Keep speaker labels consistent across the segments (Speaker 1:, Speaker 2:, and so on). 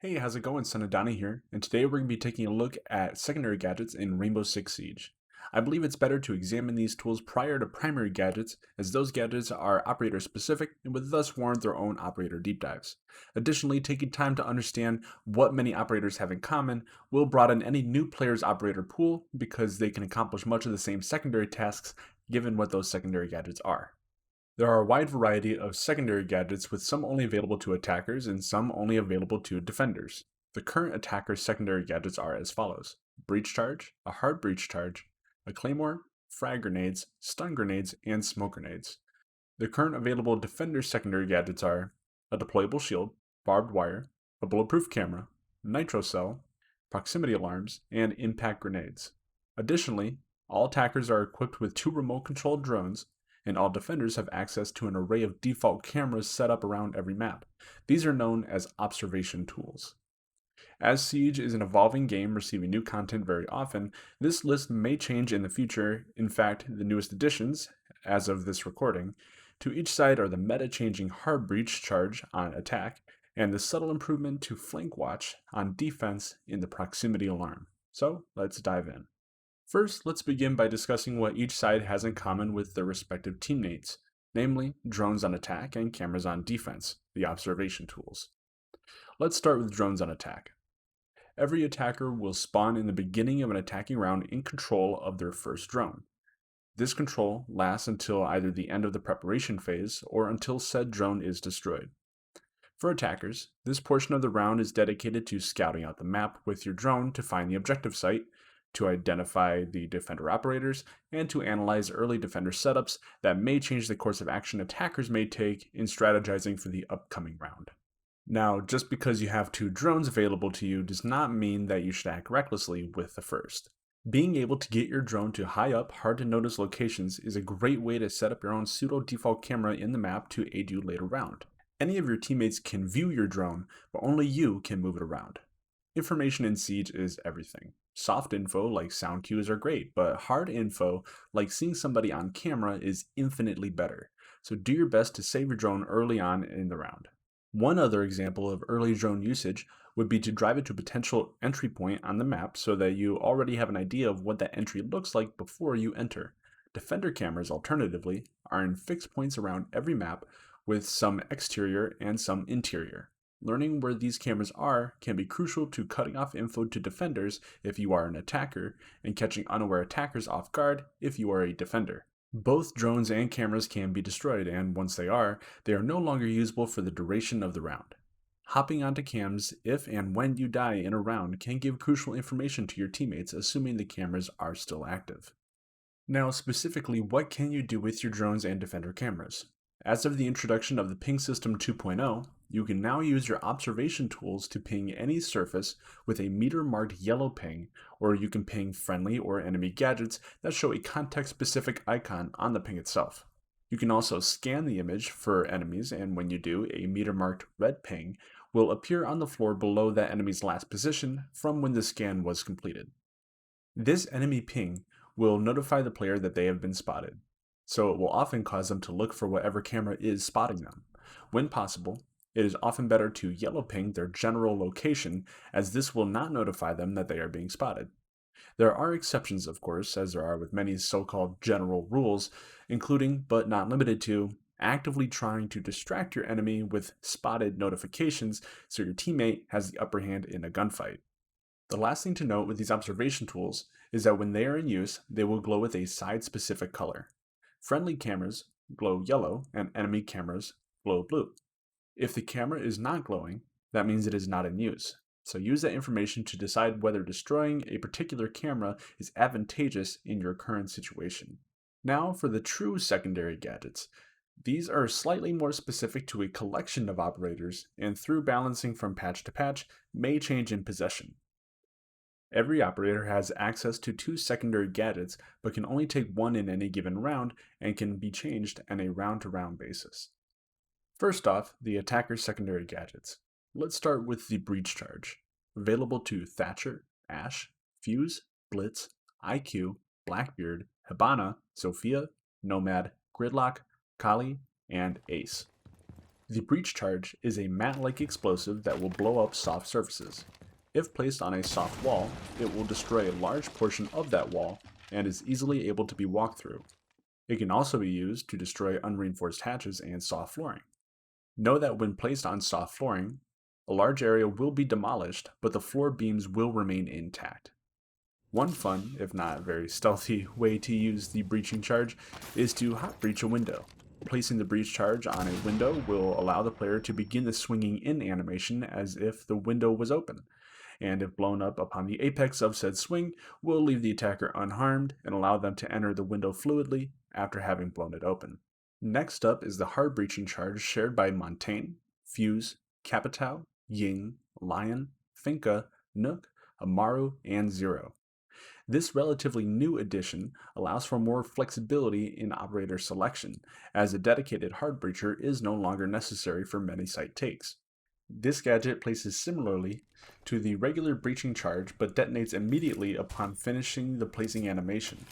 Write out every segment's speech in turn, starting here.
Speaker 1: Hey, how's it going? SonOfDonnie here, and today we're going to be taking a look at secondary gadgets in Rainbow Six Siege. I believe it's better to examine these tools prior to primary gadgets, as those gadgets are operator specific and would thus warrant their own operator deep dives. Additionally, taking time to understand what many operators have in common will broaden any new player's operator pool because they can accomplish much of the same secondary tasks given what those secondary gadgets are. There are a wide variety of secondary gadgets with some only available to attackers and some only available to defenders. The current attacker secondary gadgets are as follows: Breach Charge, a Hard Breach Charge, a Claymore, Frag Grenades, Stun Grenades, and Smoke Grenades. The current available defender secondary gadgets are a Deployable Shield, Barbed Wire, a Bulletproof Camera, Nitro Cell, Proximity Alarms, and Impact Grenades. Additionally, all attackers are equipped with two remote-controlled drones, and all defenders have access to an array of default cameras set up around every map. These are known as observation tools. As Siege is an evolving game receiving new content very often, this list may change in the future. In fact, the newest additions, as of this recording, to each side are the meta-changing Hard Breach Charge on attack, and the subtle improvement to Flank Watch on defense in the Proximity Alarm. So, let's dive in. First, let's begin by discussing what each side has in common with their respective teammates, namely drones on attack and cameras on defense, the observation tools. Let's start with drones on attack. Every attacker will spawn in the beginning of an attacking round in control of their first drone. This control lasts until either the end of the preparation phase or until said drone is destroyed. For attackers, this portion of the round is dedicated to scouting out the map with your drone to find the objective site, to identify the defender operators, and to analyze early defender setups that may change the course of action attackers may take in strategizing for the upcoming round. Now, just because you have two drones available to you does not mean that you should act recklessly with the first. Being able to get your drone to high up, hard to notice locations is a great way to set up your own pseudo default camera in the map to aid you later round. Any of your teammates can view your drone, but only you can move it around. Information in Siege is everything. Soft info like sound cues are great, but hard info like seeing somebody on camera is infinitely better. So do your best to save your drone early on in the round. One other example of early drone usage would be to drive it to a potential entry point on the map so that you already have an idea of what that entry looks like before you enter. Defender cameras, alternatively, are in fixed points around every map with some exterior and some interior. Learning where these cameras are can be crucial to cutting off info to defenders if you are an attacker, and catching unaware attackers off guard if you are a defender. Both drones and cameras can be destroyed, and once they are no longer usable for the duration of the round. Hopping onto cams if and when you die in a round can give crucial information to your teammates, assuming the cameras are still active. Now, specifically, what can you do with your drones and defender cameras? As of the introduction of the Ping System 2.0, you can now use your observation tools to ping any surface with a meter-marked yellow ping, or you can ping friendly or enemy gadgets that show a context-specific icon on the ping itself. You can also scan the image for enemies, and when you do, a meter-marked red ping will appear on the floor below that enemy's last position from when the scan was completed. This enemy ping will notify the player that they have been spotted, so it will often cause them to look for whatever camera is spotting them. When possible, it is often better to yellow ping their general location, as this will not notify them that they are being spotted. There are exceptions, of course, as there are with many so-called general rules, including, but not limited to, actively trying to distract your enemy with spotted notifications so your teammate has the upper hand in a gunfight. The last thing to note with these observation tools is that when they are in use, they will glow with a side-specific color. Friendly cameras glow yellow and enemy cameras glow blue. If the camera is not glowing, that means it is not in use. So use that information to decide whether destroying a particular camera is advantageous in your current situation. Now for the true secondary gadgets. These are slightly more specific to a collection of operators, and through balancing from patch to patch, may change in possession. Every operator has access to two secondary gadgets, but can only take one in any given round and can be changed on a round-to-round basis. First off, the attacker's secondary gadgets. Let's start with the Breach Charge, available to Thatcher, Ash, Fuse, Blitz, IQ, Blackbeard, Hibana, Sophia, Nomad, Gridlock, Kali, and Ace. The breach charge is a mat-like explosive that will blow up soft surfaces. If placed on a soft wall, it will destroy a large portion of that wall and is easily able to be walked through. It can also be used to destroy unreinforced hatches and soft flooring. Know that when placed on soft flooring, a large area will be demolished, but the floor beams will remain intact. One fun, if not very stealthy, way to use the breaching charge is to hot breach a window. Placing the breach charge on a window will allow the player to begin the swinging in animation as if the window was open, and if blown up upon the apex of said swing, will leave the attacker unharmed and allow them to enter the window fluidly after having blown it open. Next up is the hard breaching charge shared by Montaigne, Fuse, Capitao, Ying, Lion, Finka, Nook, Amaru, and Zero. This relatively new addition allows for more flexibility in operator selection, as a dedicated hard breacher is no longer necessary for many site takes. This gadget places similarly to the regular breaching charge but detonates immediately upon finishing the placing animation.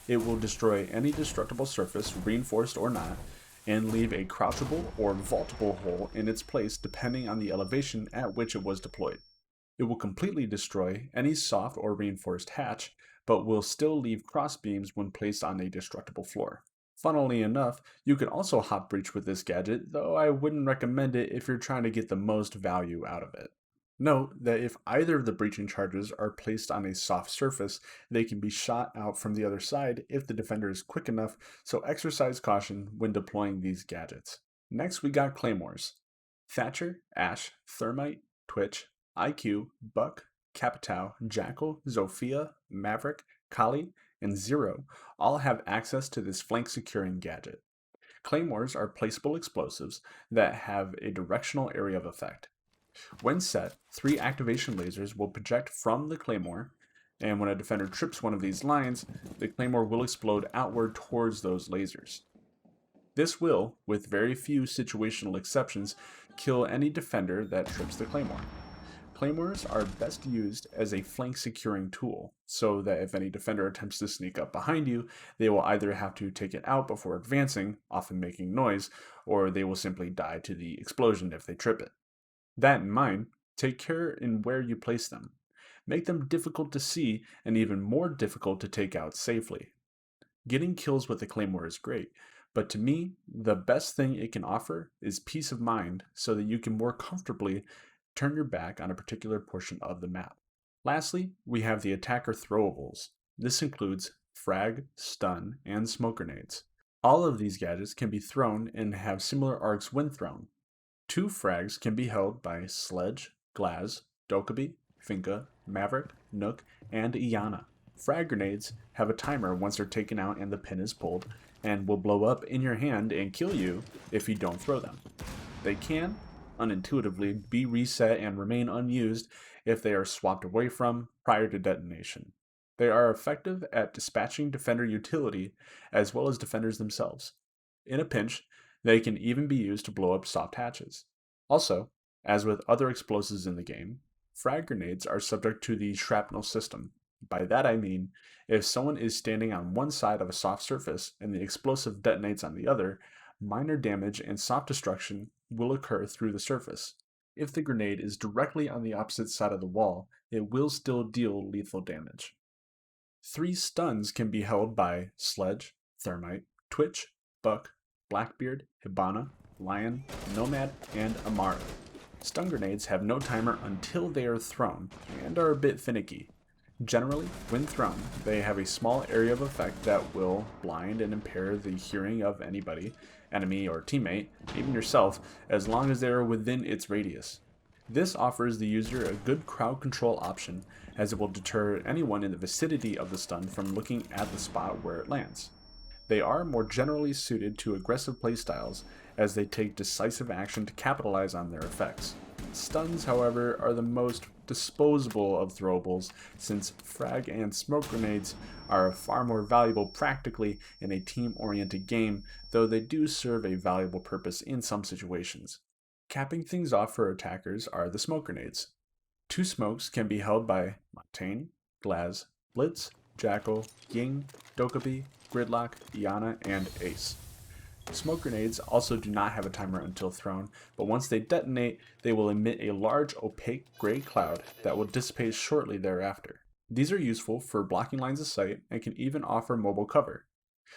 Speaker 1: It will destroy any destructible surface, reinforced or not, and leave a crouchable or vaultable hole in its place depending on the elevation at which it was deployed. It will completely destroy any soft or reinforced hatch, but will still leave cross beams when placed on a destructible floor. Funnily enough, you can also hot breach with this gadget, though I wouldn't recommend it if you're trying to get the most value out of it. Note that if either of the breaching charges are placed on a soft surface, they can be shot out from the other side if the defender is quick enough, so exercise caution when deploying these gadgets. Next we got Claymores. Thatcher, Ash, Thermite, Twitch, IQ, Buck, Capitao, Jackal, Zofia, Maverick, Kali, and Zero all have access to this flank securing gadget. Claymores are placeable explosives that have a directional area of effect. When set, 3 activation lasers will project from the Claymore, and when a defender trips one of these lines, the Claymore will explode outward towards those lasers. This will, with very few situational exceptions, kill any defender that trips the Claymore. Claymores are best used as a flank securing tool, so that if any defender attempts to sneak up behind you, they will either have to take it out before advancing, often making noise, or they will simply die to the explosion if they trip it. That in mind, take care in where you place them. Make them difficult to see and even more difficult to take out safely. Getting kills with the Claymore is great, but to me, the best thing it can offer is peace of mind so that you can more comfortably turn your back on a particular portion of the map. Lastly, we have the attacker throwables. This includes frag, stun, and smoke grenades. All of these gadgets can be thrown and have similar arcs when thrown. 2 frags can be held by Sledge, Glaz, Dokkaebi, Finka, Maverick, Nook, and Iana. Frag grenades have a timer once they're taken out and the pin is pulled, and will blow up in your hand and kill you if you don't throw them. They can, unintuitively, be reset and remain unused if they are swapped away from prior to detonation. They are effective at dispatching defender utility as well as defenders themselves. In a pinch, they can even be used to blow up soft hatches. Also, as with other explosives in the game, frag grenades are subject to the shrapnel system. By that I mean, if someone is standing on one side of a soft surface and the explosive detonates on the other, minor damage and soft destruction will occur through the surface. If the grenade is directly on the opposite side of the wall, it will still deal lethal damage. 3 stuns can be held by Sledge, Thermite, Twitch, Buck, Blackbeard, Hibana, Lion, Nomad, and Amaru. Stun grenades have no timer until they are thrown, and are a bit finicky. Generally, when thrown, they have a small area of effect that will blind and impair the hearing of anybody, enemy or teammate, even yourself, as long as they are within its radius. This offers the user a good crowd control option, as it will deter anyone in the vicinity of the stun from looking at the spot where it lands. They are more generally suited to aggressive playstyles, as they take decisive action to capitalize on their effects. Stuns, however, are the most disposable of throwables, since frag and smoke grenades are far more valuable practically in a team-oriented game, though they do serve a valuable purpose in some situations. Capping things off for attackers are the smoke grenades. 2 smokes can be held by Montaigne, Glaz, Blitz, Jackal, Ying, Dokkaebi, Gridlock, Iana, and Ace. Smoke grenades also do not have a timer until thrown, but once they detonate, they will emit a large opaque gray cloud that will dissipate shortly thereafter. These are useful for blocking lines of sight and can even offer mobile cover.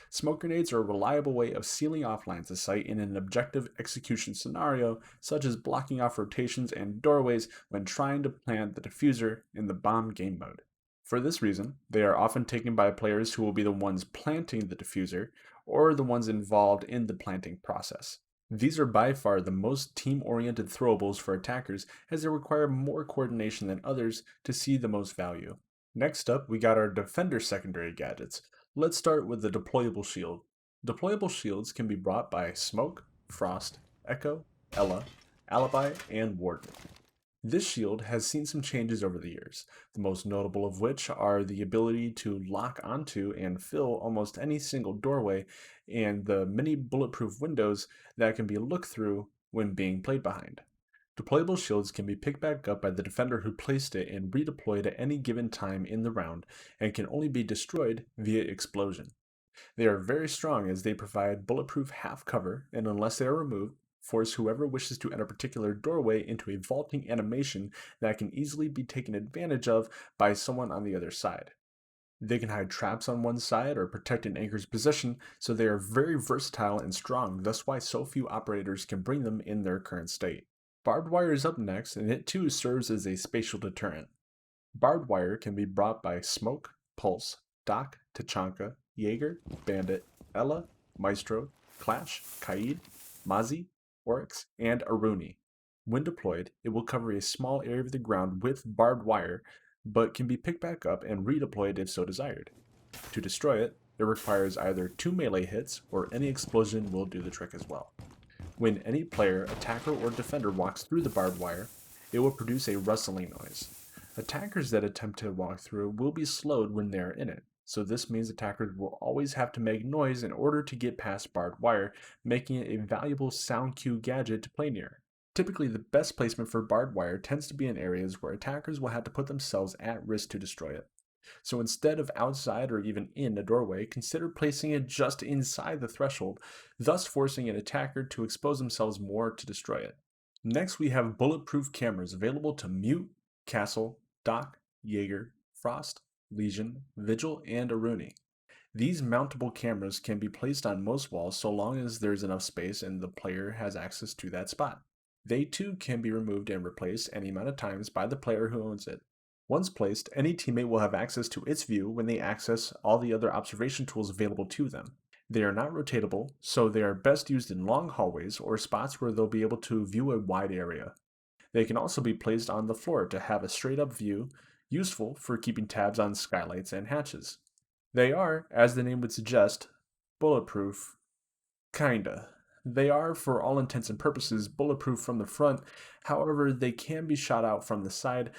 Speaker 1: Smoke grenades are a reliable way of sealing off lines of sight in an objective execution scenario, such as blocking off rotations and doorways when trying to plant the diffuser in the bomb game mode. For this reason, they are often taken by players who will be the ones planting the diffuser or the ones involved in the planting process. These are by far the most team-oriented throwables for attackers as they require more coordination than others to see the most value. Next up, we got our defender secondary gadgets. Let's start with the Deployable Shield. Deployable shields can be brought by Smoke, Frost, Echo, Ella, Alibi, and Warden. This shield has seen some changes over the years, the most notable of which are the ability to lock onto and fill almost any single doorway and the many bulletproof windows that can be looked through when being played behind. Deployable shields can be picked back up by the defender who placed it and redeployed at any given time in the round and can only be destroyed via explosion. They are very strong as they provide bulletproof half cover, and unless they are removed, force whoever wishes to enter a particular doorway into a vaulting animation that can easily be taken advantage of by someone on the other side. They can hide traps on one side or protect an anchor's position, so they are very versatile and strong, thus why so few operators can bring them in their current state. Barbed wire is up next, and it too serves as a spatial deterrent. Barbed wire can be brought by Smoke, Pulse, Doc, Tachanka, Jaeger, Bandit, Ella, Maestro, Clash, Kaid, Mazi, Oryx, and Aruni. When deployed, it will cover a small area of the ground with barbed wire, but can be picked back up and redeployed if so desired. To destroy it, it requires either 2 melee hits or any explosion will do the trick as well. When any player, attacker, or defender walks through the barbed wire, it will produce a rustling noise. Attackers that attempt to walk through will be slowed when they are in it, so this means attackers will always have to make noise in order to get past barbed wire, making it a valuable sound cue gadget to play near. Typically, the best placement for barbed wire tends to be in areas where attackers will have to put themselves at risk to destroy it. So instead of outside or even in a doorway, consider placing it just inside the threshold, thus forcing an attacker to expose themselves more to destroy it. Next, we have bulletproof cameras available to Mute, Castle, Doc, Jaeger, Frost, Legion, Vigil, and Aruni. These mountable cameras can be placed on most walls so long as there's enough space and the player has access to that spot. They too can be removed and replaced any amount of times by the player who owns it. Once placed, any teammate will have access to its view when they access all the other observation tools available to them. They are not rotatable, so they are best used in long hallways or spots where they'll be able to view a wide area. They can also be placed on the floor to have a straight-up view, useful for keeping tabs on skylights and hatches. They are, as the name would suggest, bulletproof. Kinda. They are, for all intents and purposes, bulletproof from the front, however, they can be shot out from the side,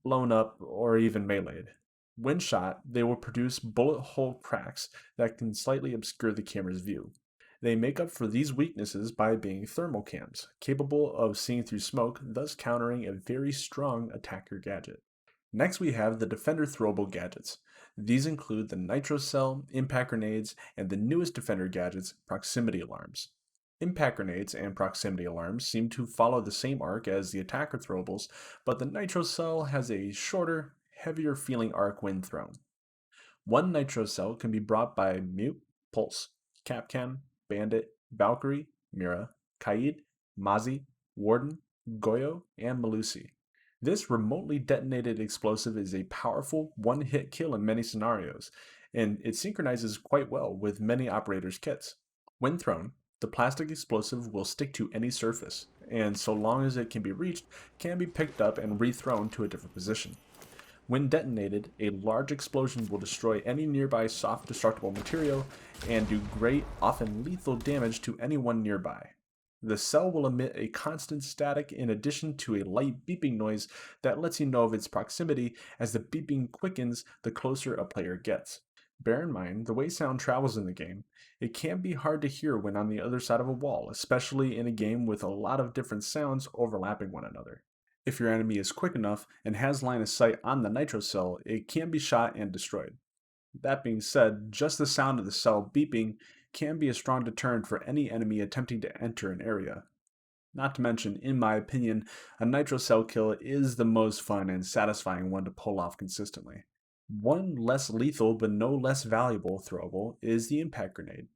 Speaker 1: blown up, or even meleeed. When shot, they will produce bullet hole cracks that can slightly obscure the camera's view. They make up for these weaknesses by being thermal cams, capable of seeing through smoke, thus countering a very strong attacker gadget. Next we have the Defender throwable gadgets. These include the Nitro Cell, Impact Grenades, and the newest Defender gadgets, Proximity Alarms. Impact Grenades and Proximity Alarms seem to follow the same arc as the attacker throwables, but the Nitro Cell has a shorter, heavier feeling arc when thrown. One Nitro Cell can be brought by Mute, Pulse, Capcan, Bandit, Valkyrie, Mira, Kaid, Mazi, Warden, Goyo, and Malusi. This remotely detonated explosive is a powerful one-hit kill in many scenarios, and it synchronizes quite well with many operators' kits. When thrown, the plastic explosive will stick to any surface, and so long as it can be reached, can be picked up and rethrown to a different position. When detonated, a large explosion will destroy any nearby soft destructible material and do great, often lethal damage to anyone nearby. The cell will emit a constant static in addition to a light beeping noise that lets you know of its proximity as the beeping quickens the closer a player gets. Bear in mind, the way sound travels in the game, it can be hard to hear when on the other side of a wall, especially in a game with a lot of different sounds overlapping one another. If your enemy is quick enough and has line of sight on the Nitro Cell, it can be shot and destroyed. That being said, just the sound of the cell beeping can be a strong deterrent for any enemy attempting to enter an area. Not to mention, in my opinion, a Nitro Cell kill is the most fun and satisfying one to pull off consistently. One less lethal but no less valuable throwable is the Impact Grenade.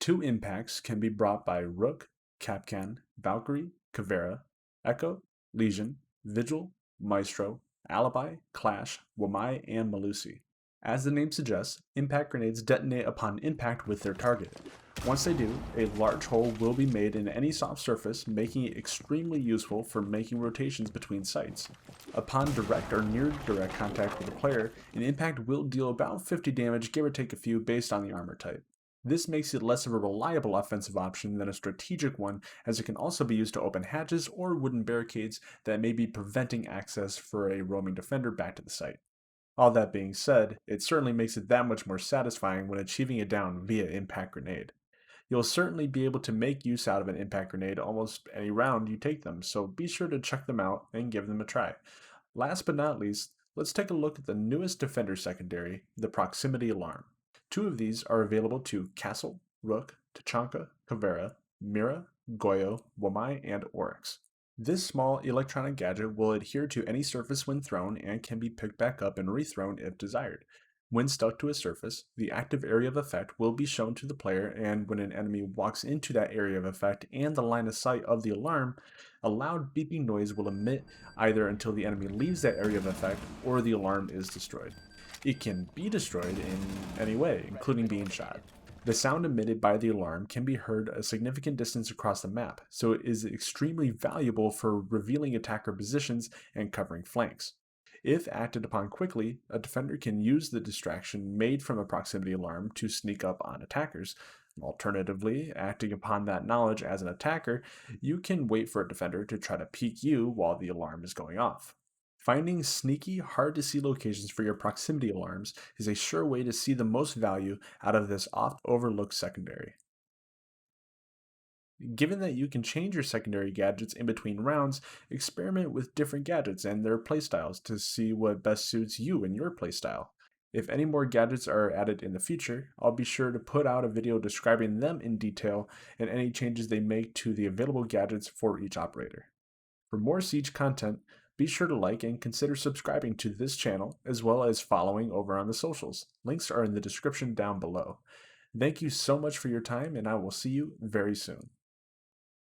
Speaker 1: 2 impacts can be brought by Rook, Kapkan, Valkyrie, Kavera, Echo, Legion, Vigil, Maestro, Alibi, Clash, Wamai, and Malusi. As the name suggests, impact grenades detonate upon impact with their target. Once they do, a large hole will be made in any soft surface, making it extremely useful for making rotations between sites. Upon direct or near direct contact with a player, an impact will deal about 50 damage, give or take a few based on the armor type. This makes it less of a reliable offensive option than a strategic one, as it can also be used to open hatches or wooden barricades that may be preventing access for a roaming defender back to the site. All that being said, it certainly makes it that much more satisfying when achieving a down via impact grenade. You'll certainly be able to make use out of an impact grenade almost any round you take them, so be sure to check them out and give them a try. Last but not least, let's take a look at the newest defender secondary, the Proximity Alarm. 2 of these are available to Castle, Rook, Tachanka, Kavera, Mira, Goyo, Wamai, and Oryx. This small electronic gadget will adhere to any surface when thrown and can be picked back up and rethrown if desired. When stuck to a surface, the active area of effect will be shown to the player, and when an enemy walks into that area of effect and the line of sight of the alarm, a loud beeping noise will emit either until the enemy leaves that area of effect or the alarm is destroyed. It can be destroyed in any way, including being shot. The sound emitted by the alarm can be heard a significant distance across the map, so it is extremely valuable for revealing attacker positions and covering flanks. If acted upon quickly, a defender can use the distraction made from a proximity alarm to sneak up on attackers. Alternatively, acting upon that knowledge as an attacker, you can wait for a defender to try to peek you while the alarm is going off. Finding sneaky, hard to see locations for your proximity alarms is a sure way to see the most value out of this oft overlooked secondary. Given that you can change your secondary gadgets in between rounds, experiment with different gadgets and their playstyles to see what best suits you and your playstyle. If any more gadgets are added in the future, I'll be sure to put out a video describing them in detail and any changes they make to the available gadgets for each operator. For more Siege content, be sure to like and consider subscribing to this channel as well as following over on the socials. Links are in the description down below. Thank you so much for your time, and I will see you very soon.